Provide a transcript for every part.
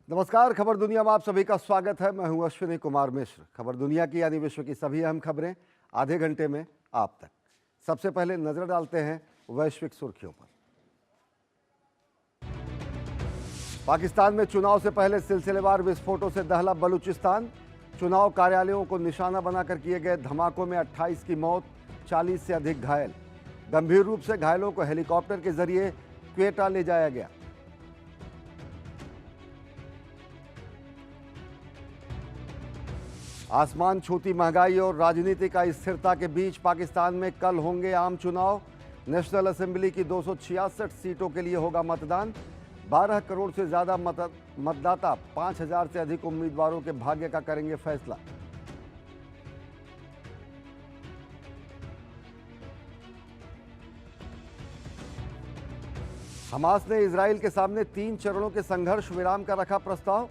नमस्कार, खबर दुनिया में आप सभी का स्वागत है। मैं हूं अश्विनी कुमार मिश्र। खबर दुनिया की यानी विश्व की सभी अहम खबरें आधे घंटे में आप तक। सबसे पहले नजर डालते हैं वैश्विक सुर्खियों पर। पाकिस्तान में चुनाव से पहले सिलसिलेवार विस्फोटों से दहला बलूचिस्तान। चुनाव कार्यालयों को निशाना बनाकर किए गए धमाकों में 28 की मौत, 40 से अधिक घायल। गंभीर रूप से घायलों को हेलीकॉप्टर के जरिए क्वेटा ले जाया गया। आसमान छूती महंगाई और राजनीतिक अस्थिरता के बीच पाकिस्तान में कल होंगे आम चुनाव। नेशनल असेंबली की 266 सीटों के लिए होगा मतदान। 12 करोड़ से ज्यादा मतदाता 5000 से अधिक उम्मीदवारों के भाग्य का करेंगे फैसला। हमास ने इजराइल के सामने 3 चरणों के संघर्ष विराम का रखा प्रस्ताव।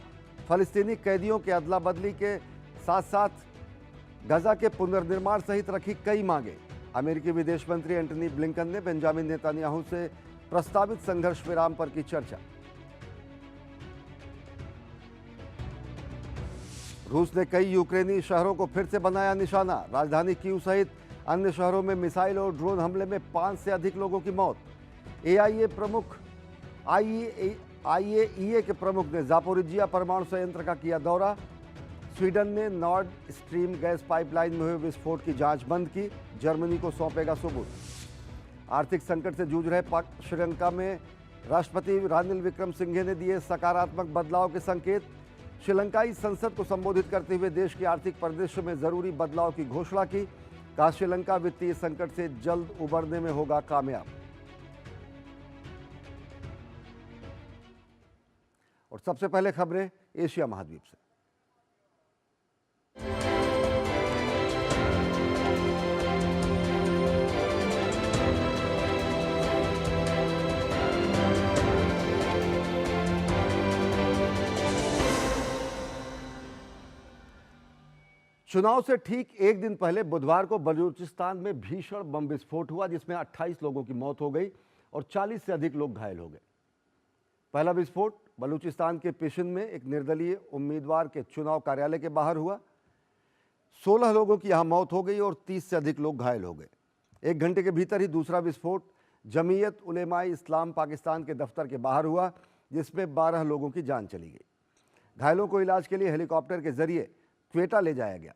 फलस्तीनी कैदियों के अदला बदली के साथ साथ गजा के पुनर्निर्माण सहित रखी कई मांगे। अमेरिकी विदेश मंत्री एंटनी ब्लिंकन ने बेंजामिन नेतन्याहू से प्रस्तावित संघर्ष विराम पर की चर्चा। रूस ने कई यूक्रेनी शहरों को फिर से बनाया निशाना। राजधानी कीव सहित अन्य शहरों में मिसाइल और ड्रोन हमले में 5 से अधिक लोगों की मौत। आईएईए के प्रमुख ने जापोरिजिया परमाणु संयंत्र का किया दौरा। स्वीडन ने नॉर्ड स्ट्रीम गैस पाइपलाइन में हुए विस्फोट की जांच बंद की। जर्मनी को सौंपेगा सबूत। आर्थिक संकट से जूझ रहे श्रीलंका में राष्ट्रपति रानिल विक्रमसिंघे ने दिए सकारात्मक बदलाव के संकेत। श्रीलंकाई संसद को संबोधित करते हुए देश के आर्थिक परिदृश्य में जरूरी बदलाव की घोषणा की। कहा, श्रीलंका वित्तीय संकट से जल्द उबरने में होगा कामयाब। और सबसे पहले खबरें एशिया महाद्वीप से। चुनाव से ठीक एक दिन पहले बुधवार को बलूचिस्तान में भीषण बम विस्फोट हुआ, जिसमें 28 लोगों की मौत हो गई और 40 से अधिक लोग घायल हो गए। पहला विस्फोट बलूचिस्तान के पिशिन में एक निर्दलीय उम्मीदवार के चुनाव कार्यालय के बाहर हुआ। 16 लोगों की यहां मौत हो गई और 30 से अधिक लोग घायल हो गए। 1 घंटे के भीतर ही दूसरा विस्फोट जमीयत उलेमाए इस्लाम पाकिस्तान के दफ्तर के बाहर हुआ, जिसमें 12 लोगों की जान चली गई। घायलों को इलाज के लिए हेलीकॉप्टर के जरिए क्वेटा ले जाया गया।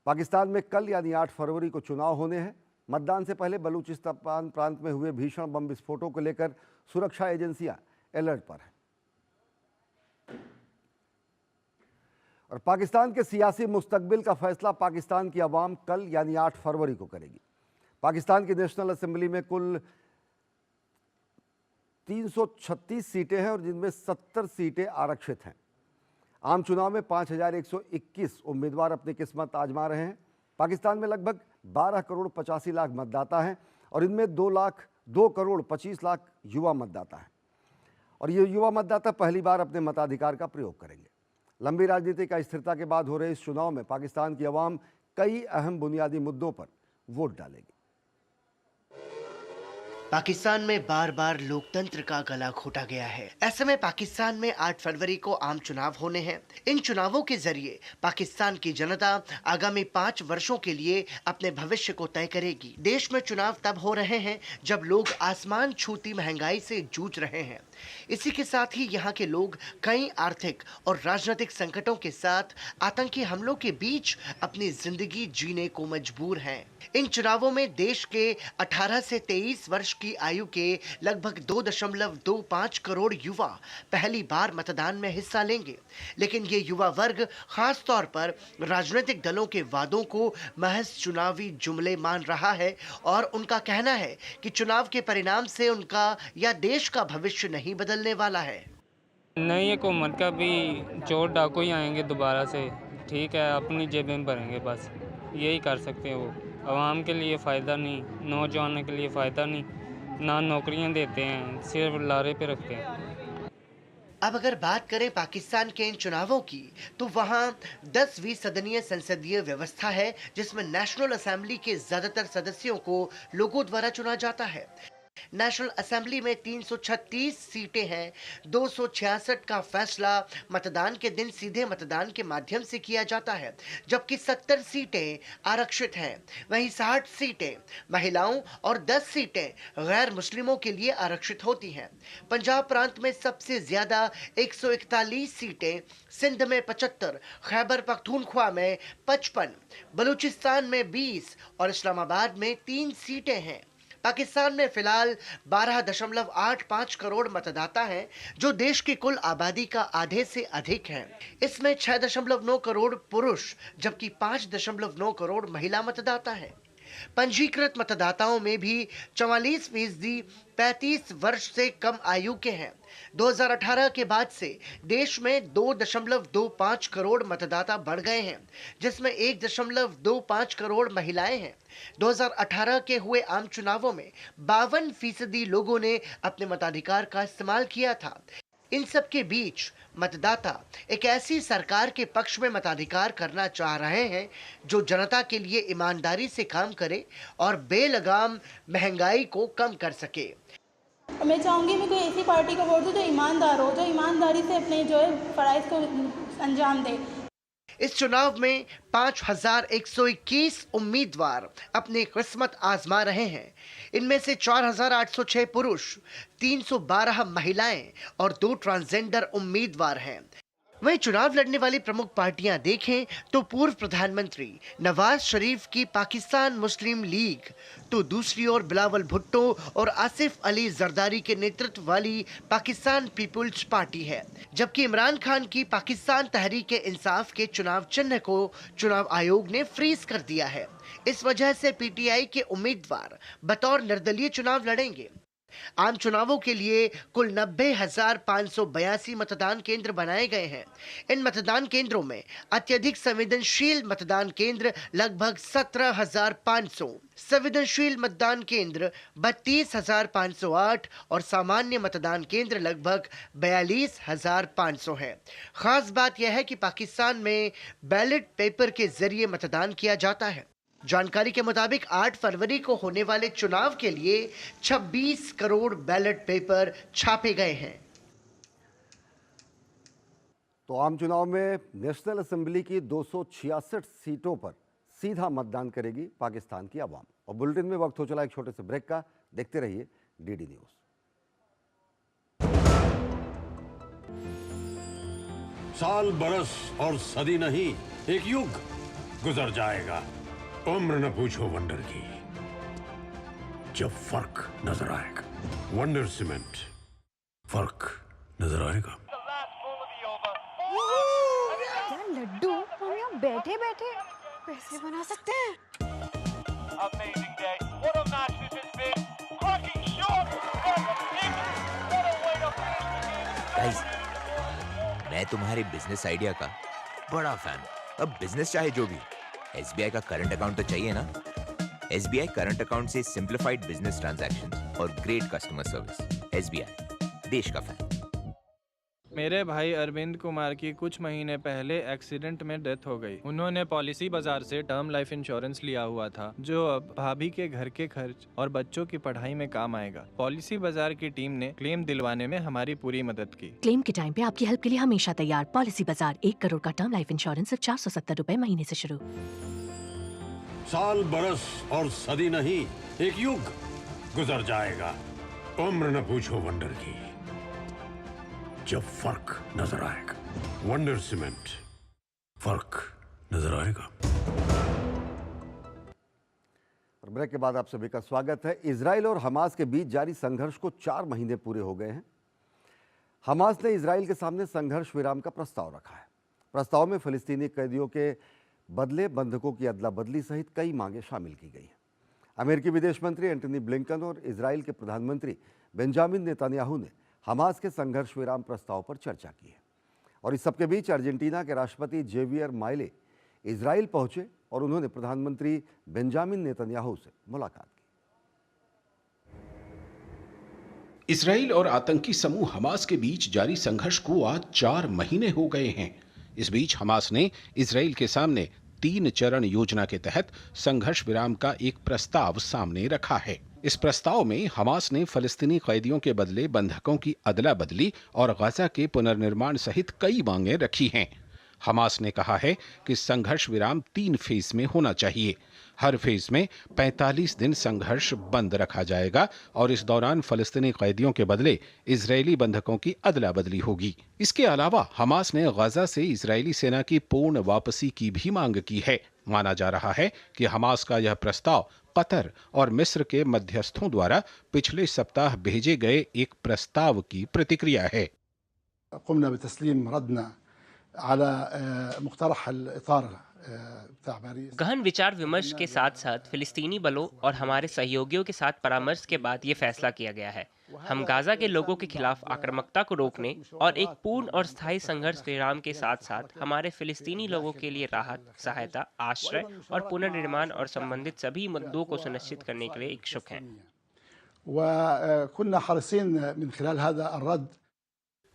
पाकिस्तान में कल यानी 8 फरवरी को चुनाव होने हैं। मतदान से पहले बलूचिस्तान प्रांत में हुए भीषण बम विस्फोटों को लेकर सुरक्षा एजेंसियां अलर्ट पर हैं। और पाकिस्तान के सियासी मुस्तकबिल का फैसला पाकिस्तान की आवाम कल यानी 8 फरवरी को करेगी। पाकिस्तान की नेशनल असेंबली में कुल 336 सीटें हैं और जिनमें 70 सीटें आरक्षित हैं। आम चुनाव में 5121 उम्मीदवार अपनी किस्मत आजमा रहे हैं। पाकिस्तान में लगभग 12 करोड़ 85 लाख मतदाता हैं और इनमें 2 करोड़ 25 लाख युवा मतदाता हैं। और ये युवा मतदाता पहली बार अपने मताधिकार का प्रयोग करेंगे। लंबी राजनीतिक अस्थिरता के बाद हो रहे इस चुनाव में पाकिस्तान की आवाम कई अहम बुनियादी मुद्दों पर वोट डालेगी। पाकिस्तान में बार बार लोकतंत्र का गला घोटा गया है। ऐसे में पाकिस्तान में 8 फरवरी को आम चुनाव होने हैं। इन चुनावों के जरिए पाकिस्तान की जनता आगामी 5 वर्षों के लिए अपने भविष्य को तय करेगी। देश में चुनाव तब हो रहे हैं जब लोग आसमान छूती महंगाई से जूझ रहे हैं। इसी के साथ ही यहाँ के लोग कई आर्थिक और राजनीतिक संकटों के साथ आतंकी हमलों के बीच अपनी जिंदगी जीने को मजबूर हैं। इन चुनावों में देश के 18 से 23 वर्ष की आयु के लगभग 2.25 करोड़ युवा पहली बार मतदान में हिस्सा लेंगे। लेकिन ये युवा वर्ग खास तौर पर राजनीतिक दलों के वादों को महज चुनावी जुमले मान रहा है और उनका कहना है कि चुनाव के परिणाम से उनका या देश का भविष्य नहीं बदलने वाला है। नई हुकूमत का भी चोर डाकू ही आएंगे दोबारा से, ठीक है, अपनी जेबें भरेंगे, बस यही कर सकते हैं। वो आवाम के लिए फ़ायदा नहीं, नौजवानों के लिए फ़ायदा नहीं, ना नौकरियां देते हैं, सिर्फ लारे पे रखते हैं। अब अगर बात करें पाकिस्तान के इन चुनावों की, तो वहां 10वीं सदनीय संसदीय व्यवस्था है, जिसमें नेशनल असेंबली के ज्यादातर सदस्यों को लोगों द्वारा चुना जाता है। नेशनल असेंबली में 336 सीटें हैं। 266 का फैसला मतदान के दिन सीधे मतदान के माध्यम से किया जाता है, जबकि 70 सीटें आरक्षित हैं। वहीं 60 सीटें महिलाओं और 10 सीटें गैर मुस्लिमों के लिए आरक्षित होती हैं। पंजाब प्रांत में सबसे ज्यादा 141 सीटें, सिंध में 75, खैबर पख्तूनख्वा में 55, बलूचिस्तान में 20 और इस्लामाबाद में 3 सीटें हैं। पाकिस्तान में फिलहाल 12.85 करोड़ मतदाता हैं, जो देश की कुल आबादी का आधे से अधिक है। इसमें 6.9 करोड़ पुरुष जबकि 5.9 करोड़ महिला मतदाता हैं। पंजीकृत मतदाताओं में भी 44% 35 वर्ष से कम आयु के हैं। 2018 के बाद से देश में 2.25 करोड़ मतदाता बढ़ गए हैं, जिसमें 1.25 करोड़ महिलाएं हैं। 2018 के हुए आम चुनावों में 52% लोगों ने अपने मताधिकार का इस्तेमाल किया था। इन सब के बीच मतदाता एक ऐसी सरकार के पक्ष में मताधिकार करना चाह रहे हैं जो जनता के लिए ईमानदारी से काम करे और बेलगाम महंगाई को कम कर सके। मैं चाहूँगी मैं कोई ऐसी पार्टी को वोट दूँ जो ईमानदार हो, जो ईमानदारी से अपने जो है फराइज को अंजाम दे। इस चुनाव में 5121 उम्मीदवार अपनी किस्मत आजमा रहे हैं। इनमें से 4806 पुरुष, 312 महिलाएं और 2 ट्रांसजेंडर उम्मीदवार हैं। वहीं चुनाव लड़ने वाली प्रमुख पार्टियां देखें तो पूर्व प्रधानमंत्री नवाज शरीफ की पाकिस्तान मुस्लिम लीग, तो दूसरी ओर बिलावल भुट्टो और आसिफ अली जरदारी के नेतृत्व वाली पाकिस्तान पीपुल्स पार्टी है, जबकि इमरान खान की पाकिस्तान तहरीक इंसाफ के चुनाव चिन्ह को चुनाव आयोग ने फ्रीज कर दिया है। इस वजह से पीटीआई के उम्मीदवार बतौर निर्दलीय चुनाव लड़ेंगे। आम चुनावों के लिए कुल 90,582 मतदान केंद्र बनाए गए हैं। इन मतदान केंद्रों में अत्यधिक संवेदनशील मतदान केंद्र लगभग 17,500, संवेदनशील मतदान केंद्र 32,508 और सामान्य मतदान केंद्र लगभग 42,500 है। खास बात यह है कि पाकिस्तान में बैलेट पेपर के जरिए मतदान किया जाता है। जानकारी के मुताबिक 8 फरवरी को होने वाले चुनाव के लिए 26 करोड़ बैलेट पेपर छापे गए हैं। तो आम चुनाव में नेशनल असेंबली की 266 सीटों पर सीधा मतदान करेगी पाकिस्तान की आवाम। और बुलेटिन में वक्त हो चला एक छोटे से ब्रेक का। देखते रहिए डीडी न्यूज। साल, बरस और सदी नहीं, एक युग गुजर जाएगा। उम्र न पूछो वंडर की, जब फर्क नजर आएगा। वंडर सीमेंट, फर्क नजर आएगा। क्या लड्डू हम यहाँ बैठे बैठे पैसे बना सकते हैं। गाइस, मैं तुम्हारे बिजनेस आइडिया का बड़ा फैन हूं। अब बिजनेस चाहे जो भी, एसबीआई का करंट अकाउंट तो चाहिए ना। एसबीआई करंट अकाउंट से सिंप्लीफाइड बिजनेस ट्रांजैक्शंस और ग्रेट कस्टमर सर्विस। एसबीआई, देश का फैन। मेरे भाई अरविंद कुमार की कुछ महीने पहले एक्सीडेंट में डेथ हो गई। उन्होंने पॉलिसी बाजार से टर्म लाइफ इंश्योरेंस लिया हुआ था, जो अब भाभी के घर के खर्च और बच्चों की पढ़ाई में काम आएगा। पॉलिसी बाजार की टीम ने क्लेम दिलवाने में हमारी पूरी मदद की। क्लेम के टाइम पे आपकी हेल्प के लिए हमेशा तैयार। पॉलिसी बाजार, 1 करोड़ का टर्म लाइफ इंश्योरेंस सिर्फ 470 रुपए महीने से शुरू। साल, बरस और सदी नहीं, एक युग गुजर जाएगा। उम्र न पूछो वंडर की, जब फर्क नजर आएगा। वंडर सीमेंट, फर्क नजर आएगा। और ब्रेक के बाद आप सभी का स्वागत है। इजराइल और हमास के बीच जारी संघर्ष को 4 महीने पूरे हो गए हैं। हमास ने इजराइल के सामने संघर्ष विराम का प्रस्ताव रखा है। प्रस्ताव में फिलिस्तीनी कैदियों के बदले बंधकों की अदला बदली सहित कई मांगें शामिल की गई हैं। अमेरिकी विदेश मंत्री एंटनी ब्लिंकन और इजराइल के प्रधानमंत्री बेंजामिन नेतन्याहू ने हमास के संघर्ष विराम प्रस्ताव पर चर्चा की है। और इस सबके बीच अर्जेंटीना के राष्ट्रपति जेवियर माइले इजराइल पहुंचे और उन्होंने प्रधानमंत्री बेंजामिन नेतन्याहू से मुलाकात की। इजराइल और आतंकी समूह हमास के बीच जारी संघर्ष को आज 4 महीने हो गए हैं। इस बीच हमास ने इजराइल के सामने 3 चरण योजना के तहत संघर्ष विराम का एक प्रस्ताव सामने रखा है। इस प्रस्ताव में हमास ने फलस्तीनी कैदियों के बदले बंधकों की अदला बदली और गजा के पुनर्निर्माण सहित कई मांगें रखी हैं। हमास ने कहा है कि संघर्ष विराम 3 फेज में होना चाहिए। हर फेज में 45 दिन संघर्ष बंद रखा जाएगा और इस दौरान फलस्तीनी कैदियों के बदले इजरायली बंधकों की अदला बदली होगी। इसके अलावा हमास ने गजा से इजरायली सेना की पूर्ण वापसी की भी मांग की है। माना जा रहा है कि हमास का यह प्रस्ताव कतर और मिस्र के मध्यस्थों द्वारा पिछले सप्ताह भेजे गए एक प्रस्ताव की प्रतिक्रिया है। गहन विचार विमर्श के साथ साथ फिलिस्तीनी बलों और हमारे सहयोगियों के साथ परामर्श के बाद ये फैसला किया गया है। हम गाजा के लोगों के खिलाफ आक्रामकता को रोकने और एक पूर्ण और स्थायी संघर्ष विराम के साथ साथ हमारे फिलिस्तीनी लोगों के लिए राहत, सहायता, आश्रय और पुनर्निर्माण और संबंधित सभी मुद्दों को सुनिश्चित करने के लिए इच्छुक हैं।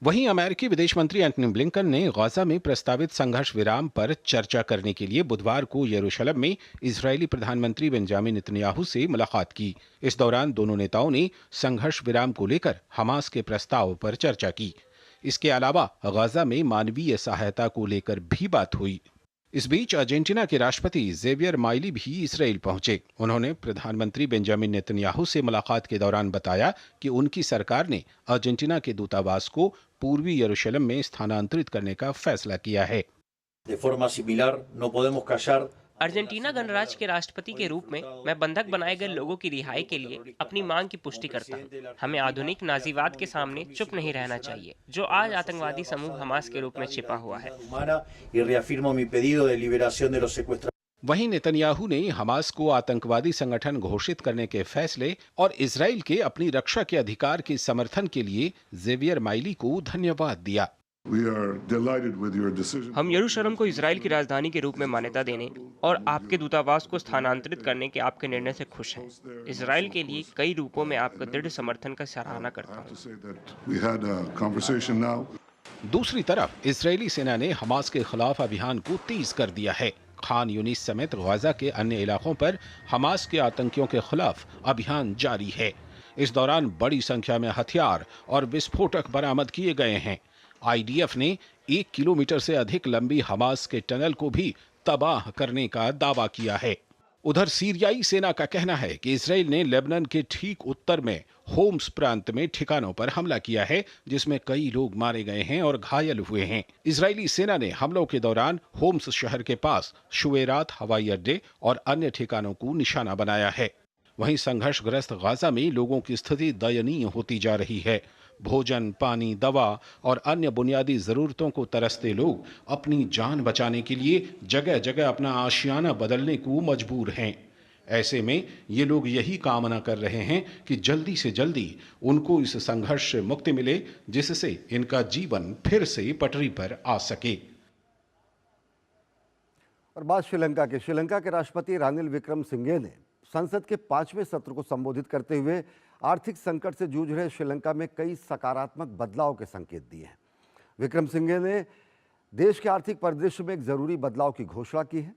वहीं अमेरिकी विदेश मंत्री एंटनी ब्लिंकन ने गजा में प्रस्तावित संघर्ष विराम पर चर्चा करने के लिए बुधवार को यरूशलेम में इजरायली प्रधानमंत्री बेंजामिन नेतन्याहू से मुलाकात की। इस दौरान दोनों नेताओं ने संघर्ष विराम को लेकर हमास के प्रस्ताव पर चर्चा की। इसके अलावा गजा में मानवीय सहायता को लेकर भी बात हुई। इस बीच अर्जेंटीना के राष्ट्रपति जेवियर माइली भी इसराइल पहुंचे। उन्होंने प्रधानमंत्री बेंजामिन नेतन्याहू से मुलाकात के दौरान बताया कि उनकी सरकार ने अर्जेंटीना के दूतावास को पूर्वी यरूशलेम में स्थानांतरित करने का फैसला किया है। अर्जेंटीना गणराज्य के राष्ट्रपति के रूप में मैं बंधक बनाए गए लोगों की रिहाई के लिए अपनी मांग की पुष्टि करता हूं। हमें आधुनिक नाजीवाद के सामने चुप नहीं रहना चाहिए, जो आज आतंकवादी समूह हमास के रूप में छिपा हुआ है। वहीं नेतन्याहू ने हमास को आतंकवादी संगठन घोषित करने के फैसले और इजराइल के अपनी रक्षा के अधिकार के समर्थन के लिए जेवियर माइली को धन्यवाद दिया। हम यरूशलेम को इजराइल की राजधानी के रूप में मान्यता देने और आपके दूतावास को स्थानांतरित करने के आपके निर्णय से खुश हैं। इजराइल के लिए कई रूपों में आपका दृढ़ समर्थन का सराहना करता हूं। दूसरी तरफ इजरायली सेना ने हमास के खिलाफ अभियान को तेज कर दिया है। खान यूनिस समेत गजा के अन्य इलाकों पर हमास के आतंकियों के खिलाफ अभियान जारी है। इस दौरान बड़ी संख्या में हथियार और विस्फोटक बरामद किए गए हैं। आईडीएफ ने 1 किलोमीटर से अधिक लंबी हमास के टनल को भी तबाह करने का दावा किया है। उधर सीरियाई सेना का कहना है कि इजराइल ने लेबनान के ठीक उत्तर में होम्स प्रांत में ठिकानों पर हमला किया है, जिसमें कई लोग मारे गए हैं और घायल हुए हैं। इजरायली सेना ने हमलों के दौरान होम्स शहर के पास शुवेरात हवाई अड्डे और अन्य ठिकानों को निशाना बनाया है। वहीं संघर्षग्रस्त गाजा में लोगों की स्थिति दयनीय होती जा रही है। भोजन, पानी, दवा और अन्य बुनियादी जरूरतों को तरसते लोग अपनी जान बचाने के लिए जगह जगह अपना आशियाना बदलने को मजबूर हैं। ऐसे में ये लोग यही कामना कर रहे हैं कि जल्दी से जल्दी उनको इस संघर्ष से मुक्ति मिले, जिससे इनका जीवन फिर से पटरी पर आ सके। और बात श्रीलंका के राष्ट्रपति रानिल विक्रमसिंघे ने संसद के 5वें सत्र को संबोधित करते हुए आर्थिक संकट से जूझ रहे श्रीलंका में कई सकारात्मक बदलाव के संकेत दिए हैं। विक्रमसिंघे ने देश के आर्थिक परिदृश्य में एक जरूरी बदलाव की घोषणा की है।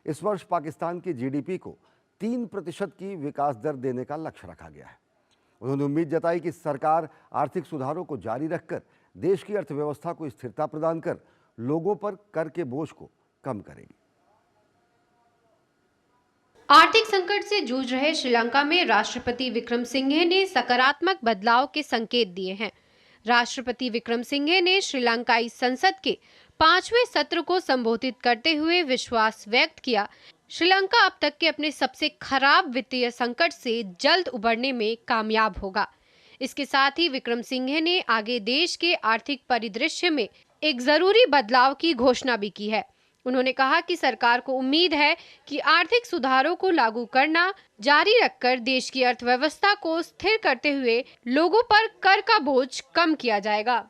इस वर्ष पाकिस्तान की जीडीपी को 3% की विकास दर देने का लक्ष्य रखा गया है। उन्होंने उम्मीद जताई कि सरकार आर्थिक सुधारों को जारी रखकर देश की अर्थव्यवस्था को स्थिरता प्रदान कर लोगों पर कर के बोझ को कम करेगी। आर्थिक संकट से जूझ रहे श्रीलंका में राष्ट्रपति विक्रमसिंघे ने सकारात्मक बदलाव के संकेत दिए हैं। राष्ट्रपति विक्रमसिंघे ने श्रीलंकाई संसद के 5वें सत्र को संबोधित करते हुए विश्वास व्यक्त किया, श्रीलंका अब तक के अपने सबसे खराब वित्तीय संकट से जल्द उबरने में कामयाब होगा। इसके साथ ही विक्रमसिंघे ने आगे देश के आर्थिक परिदृश्य में एक जरूरी बदलाव की घोषणा भी की है। उन्होंने कहा कि सरकार को उम्मीद है कि आर्थिक सुधारों को लागू करना जारी रखकर देश की अर्थव्यवस्था को स्थिर करते हुए लोगों पर कर का बोझ कम किया जाएगा।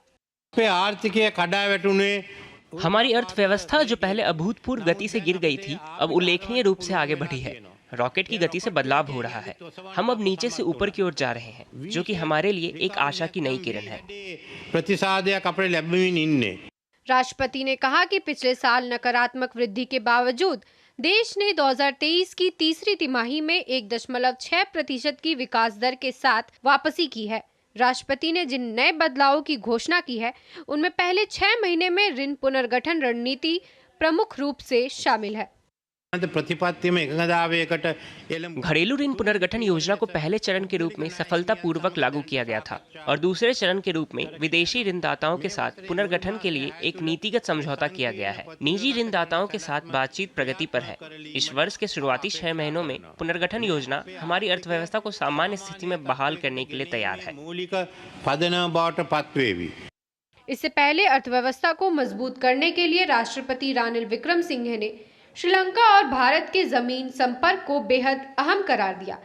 हमारी अर्थव्यवस्था जो पहले अभूतपूर्व गति से गिर गई थी, अब उल्लेखनीय रूप से आगे बढ़ी है। रॉकेट की गति से बदलाव हो रहा है। हम अब नीचे से ऊपर की ओर जा रहे हैं, जो कि हमारे लिए एक आशा की नई किरण है। राष्ट्रपति ने कहा कि पिछले साल नकारात्मक वृद्धि के बावजूद देश ने 2023 की तीसरी तिमाही में 1.6% की विकास दर के साथ वापसी की है। राष्ट्रपति ने जिन नए बदलावों की घोषणा की है, उनमें पहले 6 महीने में ऋण पुनर्गठन रणनीति प्रमुख रूप से शामिल है। घरेलू ऋण पुनर्गठन योजना को पहले चरण के रूप में सफलतापूर्वक लागू किया गया था और दूसरे चरण के रूप में विदेशी ऋणदाताओं के साथ पुनर्गठन के लिए एक नीतिगत समझौता किया गया है। निजी ऋणदाताओं के साथ बातचीत प्रगति पर है। इस वर्ष के शुरुआती 6 महीनों में पुनर्गठन योजना हमारी अर्थव्यवस्था को सामान्य स्थिति में बहाल करने के लिए तैयार है। इससे पहले अर्थव्यवस्था को मजबूत करने के लिए राष्ट्रपति रानिल विक्रमसिंघे ने श्रीलंका और भारत के जमीन संपर्क को बेहद अहम करार दिया।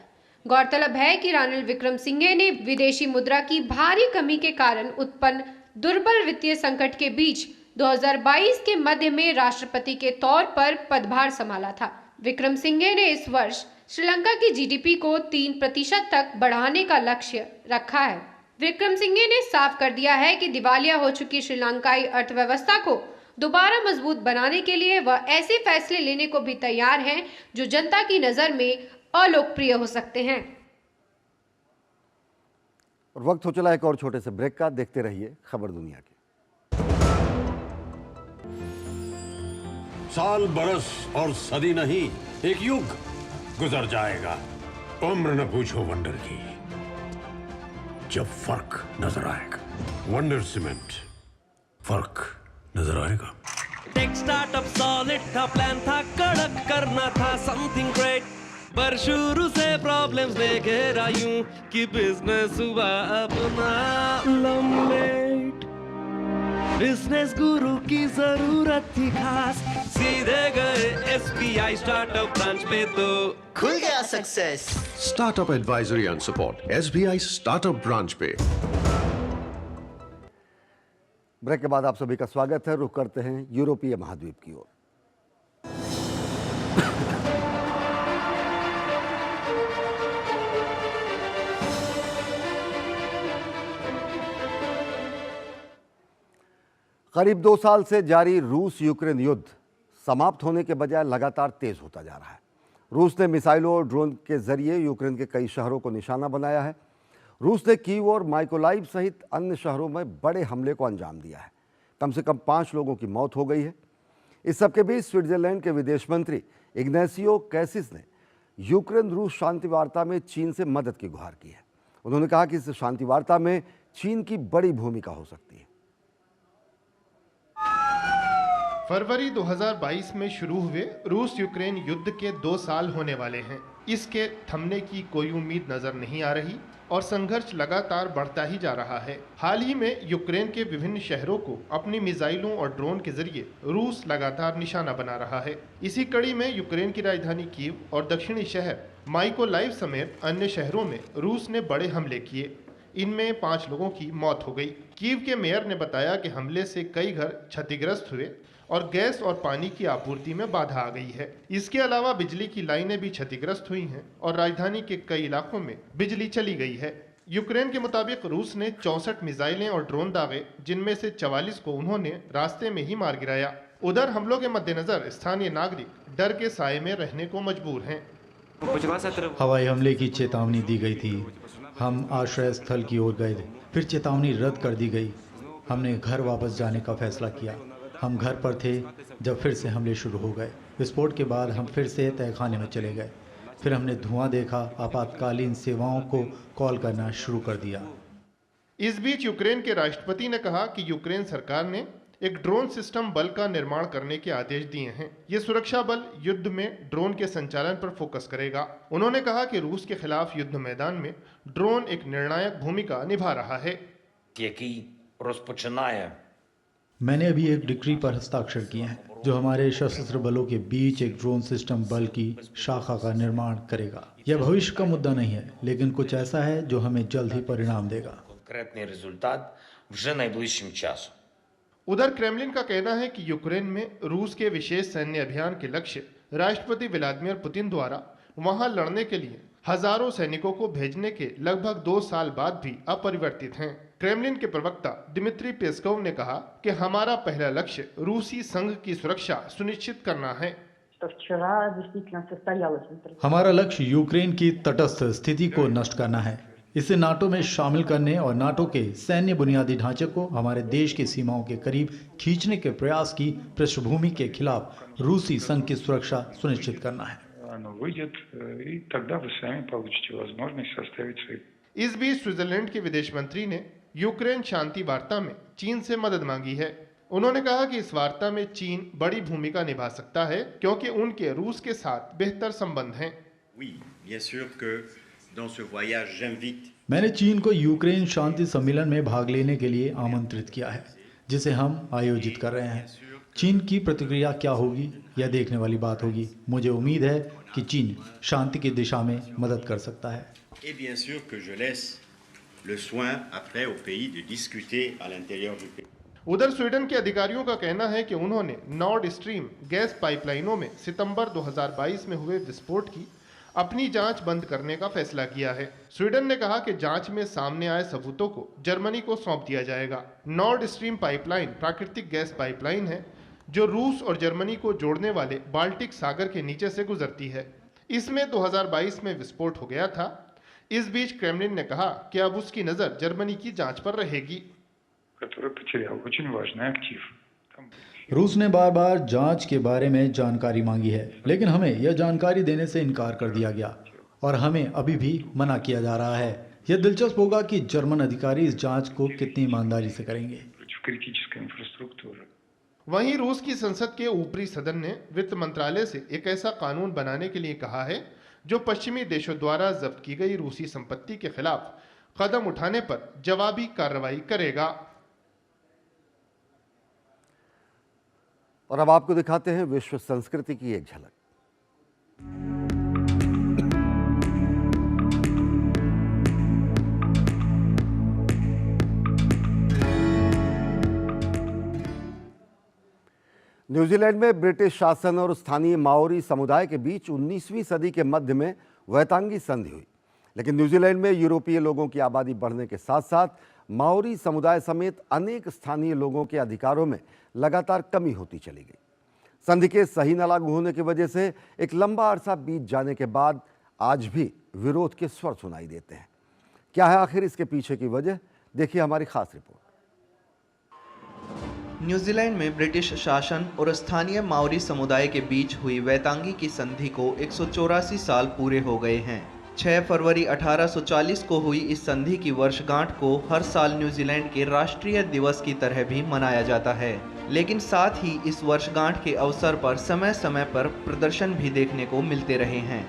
गौरतलब है कि रानिल विक्रमसिंघे ने विदेशी मुद्रा की भारी कमी के कारण उत्पन्न दुर्बल वित्तीय संकट के बीच 2022 के मध्य में राष्ट्रपति के तौर पर पदभार संभाला था। विक्रमसिंघे ने इस वर्ष श्रीलंका की जीडीपी को 3% तक बढ़ाने का लक्ष्य रखा है। विक्रमसिंघे ने साफ कर दिया है कि दिवालिया हो चुकी श्रीलंकाई अर्थव्यवस्था को दोबारा मजबूत बनाने के लिए वह ऐसे फैसले लेने को भी तैयार हैं जो जनता की नजर में अलोकप्रिय हो सकते हैं। और वक्त हो चला एक और छोटे से ब्रेक का। देखते रहिए खबर दुनिया की। साल बरस और सदी नहीं, एक युग गुजर जाएगा। उम्र न पूछो वंडर की, जब फर्क नजर आएगा। वंडर सीमेंट, फर्क नजर आएगा। टेक स्टार्टअप सॉलिड था, प्लान था कड़क, करना था समथिंग ग्रेट, पर शुरू से प्रॉब्लम्स ने घेरा यूं कि बिजनेस हुआ अपना लम्बेट। बिजनेस गुरु की जरूरत थी खास, सीधे गए SBI स्टार्टअप ब्रांच पे तो खुल गया success. Startup advisory and support SBI startup branch पे। ब्रेक के बाद आप सभी का स्वागत है। रुख करते हैं यूरोपीय महाद्वीप की ओर। करीब 2 साल से जारी रूस यूक्रेन युद्ध समाप्त होने के बजाय लगातार तेज होता जा रहा है। रूस ने मिसाइलों और ड्रोन के जरिए यूक्रेन के कई शहरों को निशाना बनाया है। रूस ने कीव और माइकोलाइव सहित अन्य शहरों में बड़े हमले को अंजाम दिया है। कम से कम 5 लोगों की मौत हो गई है। इस सबके बीच स्विट्जरलैंड के विदेश मंत्री इग्नेसियो कैसिस ने यूक्रेन रूस शांति वार्ता में चीन से मदद की गुहार की है। उन्होंने कहा कि इस शांति वार्ता में चीन की बड़ी भूमिका हो सकती है। फरवरी 2022 में शुरू हुए रूस यूक्रेन युद्ध के 2 साल होने वाले हैं। इसके थमने की कोई उम्मीद नजर नहीं आ रही और संघर्ष लगातार बढ़ता ही जा रहा है। हाल ही में यूक्रेन के विभिन्न शहरों को अपनी मिसाइलों और ड्रोन के जरिए रूस लगातार निशाना बना रहा है। इसी कड़ी में यूक्रेन की राजधानी कीव और दक्षिणी शहर माइकोलाइव समेत अन्य शहरों में रूस ने बड़े हमले किए। इनमें 5 लोगों की मौत हो गई। कीव के मेयर ने बताया कि हमले से कई घर क्षतिग्रस्त हुए और गैस और पानी की आपूर्ति में बाधा आ गई है। इसके अलावा बिजली की लाइनें भी क्षतिग्रस्त हुई हैं और राजधानी के कई इलाकों में बिजली चली गई है। यूक्रेन के मुताबिक रूस ने 64 मिसाइलें और ड्रोन दागे, जिनमें से 44 को उन्होंने रास्ते में ही मार गिराया। उधर हमलों के मद्देनजर स्थानीय नागरिक डर के साए में रहने को मजबूर हैं। हवाई हमले की चेतावनी दी गई थी। हम आश्रय स्थल की ओर गए थे, फिर चेतावनी रद्द कर दी गई। हमने घर वापस जाने का फैसला किया। हम घर पर थे जब फिर से हमले शुरू हो गए। विस्फोट के बाद हम फिर से तहखाने में चले गए। फिर हमने धुआं देखा, आपातकालीन सेवाओं को कॉल करना शुरू कर दिया। इस बीच यूक्रेन के राष्ट्रपति ने कहा कि यूक्रेन सरकार ने एक ड्रोन सिस्टम बल का निर्माण करने के आदेश दिए हैं। ये सुरक्षा बल युद्ध में ड्रोन के संचालन पर फोकस करेगा। उन्होंने कहा कि रूस के खिलाफ युद्ध मैदान में ड्रोन एक निर्णायक भूमिका निभा रहा है। मैंने अभी एक डिक्री पर हस्ताक्षर किए हैं जो हमारे सशस्त्र बलों के बीच एक ड्रोन सिस्टम बल की शाखा का निर्माण करेगा। यह भविष्य का मुद्दा नहीं है, लेकिन कुछ ऐसा है जो हमें जल्द ही परिणाम देगा। उधर क्रेमलिन का कहना है कि यूक्रेन में रूस के विशेष सैन्य अभियान के लक्ष्य राष्ट्रपति व्लादिमीर पुतिन द्वारा वहां लड़ने के लिए हजारों सैनिकों को भेजने के लगभग 2 साल बाद भी अपरिवर्तित हैं। क्रेमलिन के प्रवक्ता दिमित्री पेस्कोव ने कहा कि हमारा पहला लक्ष्य रूसी संघ की सुरक्षा सुनिश्चित करना है। हमारा लक्ष्य यूक्रेन की तटस्थ स्थिति को नष्ट करना है, इसे नाटो में शामिल करने और नाटो के सैन्य बुनियादी ढांचे को हमारे देश की सीमाओं के करीब खींचने के प्रयास की पृष्ठभूमि के खिलाफ रूसी संघ की सुरक्षा सुनिश्चित करना है। इस बीच स्विट्जरलैंड के विदेश मंत्री ने यूक्रेन शांति वार्ता में चीन से मदद मांगी है। उन्होंने कहा कि इस वार्ता में चीन बड़ी भूमिका निभा सकता है क्योंकि उनके रूस के साथ बेहतर संबंध हैं। मैंने चीन को यूक्रेन शांति सम्मेलन में भाग लेने के लिए आमंत्रित किया है, जिसे हम आयोजित कर रहे हैं। चीन की प्रतिक्रिया क्या होगी यह देखने वाली बात होगी। मुझे उम्मीद है कि चीन शांति की दिशा में मदद कर सकता है। उधर स्वीडन के अधिकारियों का कहना है कि उन्होंने नॉर्ड स्ट्रीम गैस पाइपलाइनों में सितंबर 2022 में हुए विस्फोट की अपनी जांच बंद करने का फैसला किया है। स्वीडन ने कहा कि जांच में सामने आए सबूतों को जर्मनी को सौंप दिया जाएगा। नॉर्ड स्ट्रीम पाइपलाइन प्राकृतिक गैस पाइपलाइन है जो रूस और जर्मनी को जोड़ने वाले बाल्टिक सागर के नीचे से गुजरती है। इसमें 2022 में विस्फोट हो गया था। इस बीच क्रेमलिन ने कहा कि अब उसकी नजर जर्मनी की जांच पर रहेगी। रूस ने बार बार जांच के बारे में जानकारी मांगी है, लेकिन हमें यह जानकारी देने से इनकार कर दिया गया और हमें अभी भी मना किया जा रहा है। यह दिलचस्प होगा कि जर्मन अधिकारी इस जांच को कितनी ईमानदारी से करेंगे। वहीं रूस की संसद के ऊपरी सदन ने वित्त मंत्रालय से एक ऐसा कानून बनाने के लिए कहा है जो पश्चिमी देशों द्वारा जब्त की गई रूसी संपत्ति के खिलाफ कदम उठाने पर जवाबी कार्रवाई करेगा। और अब आपको दिखाते हैं विश्व संस्कृति की एक झलक। न्यूजीलैंड में ब्रिटिश शासन और स्थानीय माओरी समुदाय के बीच 19वीं सदी के मध्य में वैतांगी संधि हुई, लेकिन न्यूजीलैंड में यूरोपीय लोगों की आबादी बढ़ने के साथ साथ माओरी समुदाय समेत अनेक स्थानीय लोगों के अधिकारों में लगातार कमी होती चली गई। संधि के सही न लागू होने की वजह से एक लंबा अरसा बीत जाने के बाद आज भी विरोध के स्वर सुनाई देते हैं। क्या है आखिर इसके पीछे की वजह, देखिए हमारी खास रिपोर्ट। न्यूजीलैंड में ब्रिटिश शासन और स्थानीय माओरी समुदाय के बीच हुई वैतांगी की संधि को 184 साल पूरे हो गए हैं। 6 फरवरी 1840 को हुई इस संधि की वर्षगांठ को हर साल न्यूजीलैंड के राष्ट्रीय दिवस की तरह भी मनाया जाता है, लेकिन साथ ही इस वर्षगांठ के अवसर पर समय समय पर प्रदर्शन भी देखने को मिलते रहे हैं।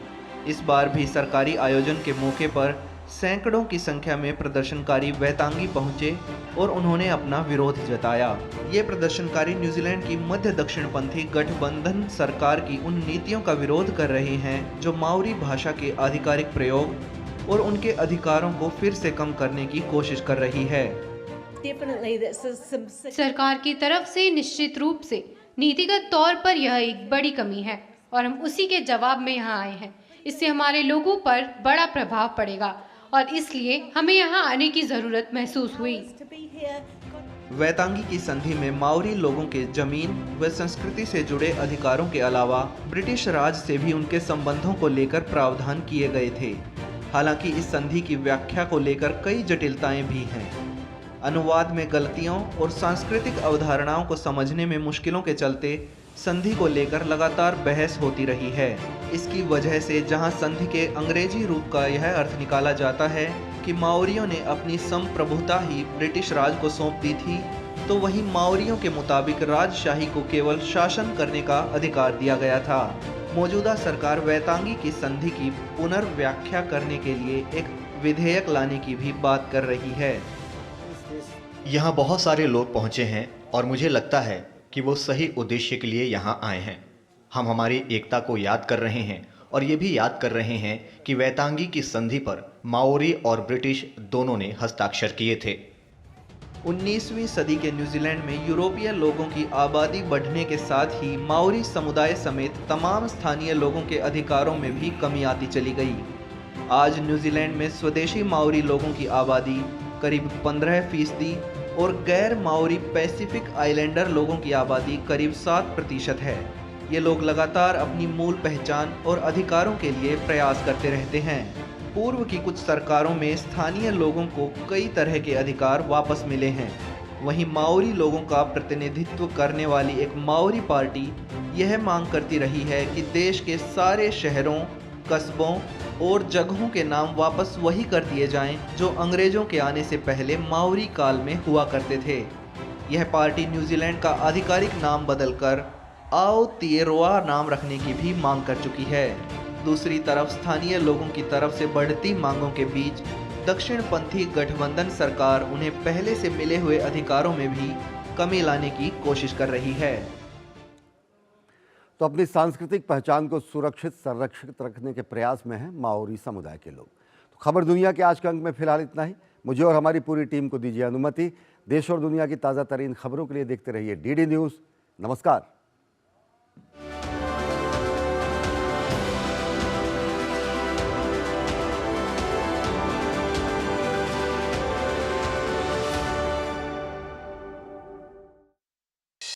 इस बार भी सरकारी आयोजन के मौके पर सैकड़ों की संख्या में प्रदर्शनकारी वैतांगी पहुंचे और उन्होंने अपना विरोध जताया। ये प्रदर्शनकारी न्यूजीलैंड की मध्य दक्षिणपंथी गठबंधन सरकार की उन नीतियों का विरोध कर रहे हैं जो माओरी भाषा के आधिकारिक प्रयोग और उनके अधिकारों को फिर से कम करने की कोशिश कर रही है। सरकार की तरफ से निश्चित रूप से नीतिगत तौर पर यह एक बड़ी कमी है और हम उसी के जवाब में यहाँ आए हैं। इससे हमारे लोगों पर बड़ा प्रभाव पड़ेगा और इसलिए हमें यहाँ आने की जरूरत महसूस हुई। वैतांगी की संधि में माओरी लोगों के जमीन व संस्कृति से जुड़े अधिकारों के अलावा ब्रिटिश राज से भी उनके संबंधों को लेकर प्रावधान किए गए थे। हालांकि इस संधि की व्याख्या को लेकर कई जटिलताएं भी हैं। अनुवाद में गलतियों और सांस्कृतिक अवधारणाओं को समझने में मुश्किलों के चलते संधि को लेकर लगातार बहस होती रही है। इसकी वजह से जहां संधि के अंग्रेजी रूप का यह अर्थ निकाला जाता है कि माओरियों ने अपनी संप्रभुता ही ब्रिटिश राज को सौंप दी थी, तो वहीं माओरियों के मुताबिक राजशाही को केवल शासन करने का अधिकार दिया गया था। मौजूदा सरकार वैतांगी की संधि की पुनर्व्याख्या करने के लिए एक विधेयक लाने की भी बात कर रही है। यहाँ बहुत सारे लोग पहुँचे हैं और मुझे लगता है कि वो सही उद्देश्य के लिए यहाँ आए हैं। हम हमारी एकता को याद कर रहे हैं और ये भी याद कर रहे हैं कि वैतांगी की संधि पर माओरी और ब्रिटिश दोनों ने हस्ताक्षर किए थे। 19वीं सदी के न्यूजीलैंड में यूरोपीय लोगों की आबादी बढ़ने के साथ ही माओरी समुदाय समेत तमाम स्थानीय लोगों के अधिकारों में भी कमी आती चली गई। आज न्यूजीलैंड में स्वदेशी माओरी लोगों की आबादी करीब 15% और गैर माओरी पैसिफिक आइलैंडर लोगों की आबादी करीब 7% है। ये लोग लगातार अपनी मूल पहचान और अधिकारों के लिए प्रयास करते रहते हैं। पूर्व की कुछ सरकारों में स्थानीय लोगों को कई तरह के अधिकार वापस मिले हैं। वहीं माओरी लोगों का प्रतिनिधित्व करने वाली एक माओरी पार्टी यह मांग करती रही है कि देश के सारे शहरों, कस्बों और जगहों के नाम वापस वही कर दिए जाएं जो अंग्रेजों के आने से पहले माओरी काल में हुआ करते थे। यह पार्टी न्यूजीलैंड का आधिकारिक नाम बदलकर आओतिएरोआ नाम रखने की भी मांग कर चुकी है। दूसरी तरफ स्थानीय लोगों की तरफ से बढ़ती मांगों के बीच दक्षिणपंथी गठबंधन सरकार उन्हें पहले से मिले हुए अधिकारों में भी कमी लाने की कोशिश कर रही है। तो अपनी सांस्कृतिक पहचान को सुरक्षित संरक्षित रखने के प्रयास में हैं माओरी समुदाय के लोग। तो खबर दुनिया के आज के अंक में फिलहाल इतना ही। मुझे और हमारी पूरी टीम को दीजिए अनुमति। देश और दुनिया की ताज़ा तरीन खबरों के लिए देखते रहिए डीडी न्यूज़। नमस्कार।